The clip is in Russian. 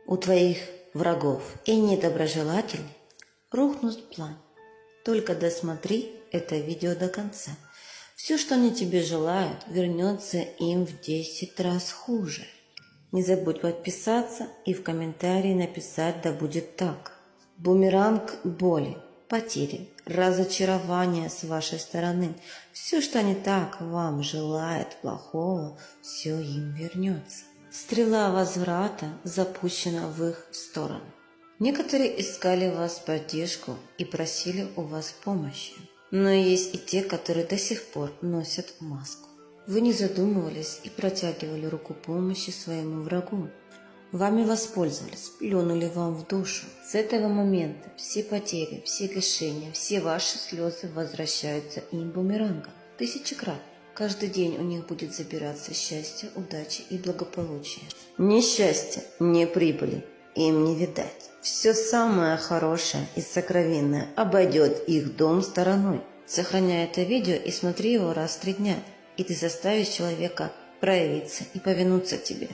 у твоих врагов и недоброжелателей рухнут план. Только досмотри это видео до конца. Все, что они тебе желают, вернется им в 10 раз хуже. Не забудь подписаться и в комментарии написать «Да будет так». Бумеранг боли, потери, разочарования с вашей стороны. Все, что они так вам желают плохого, все им вернется. Стрела возврата запущена в их сторону. Некоторые искали у вас поддержку и просили у вас помощи. Но есть и те, которые до сих пор носят маску. Вы не задумывались и протягивали руку помощи своему врагу. Вами воспользовались, плюнули вам в душу. С этого момента все потери, все лишения, все ваши слезы возвращаются им бумерангом. Тысячекратно. Каждый день у них будет забираться счастье, удача и благополучие. Ни счастья, ни прибыли им не видать. Все самое хорошее и сокровенное обойдет их дом стороной. Сохраняй это видео и смотри его раз в 3 дня, и ты заставишь человека проявиться и повинуться тебе.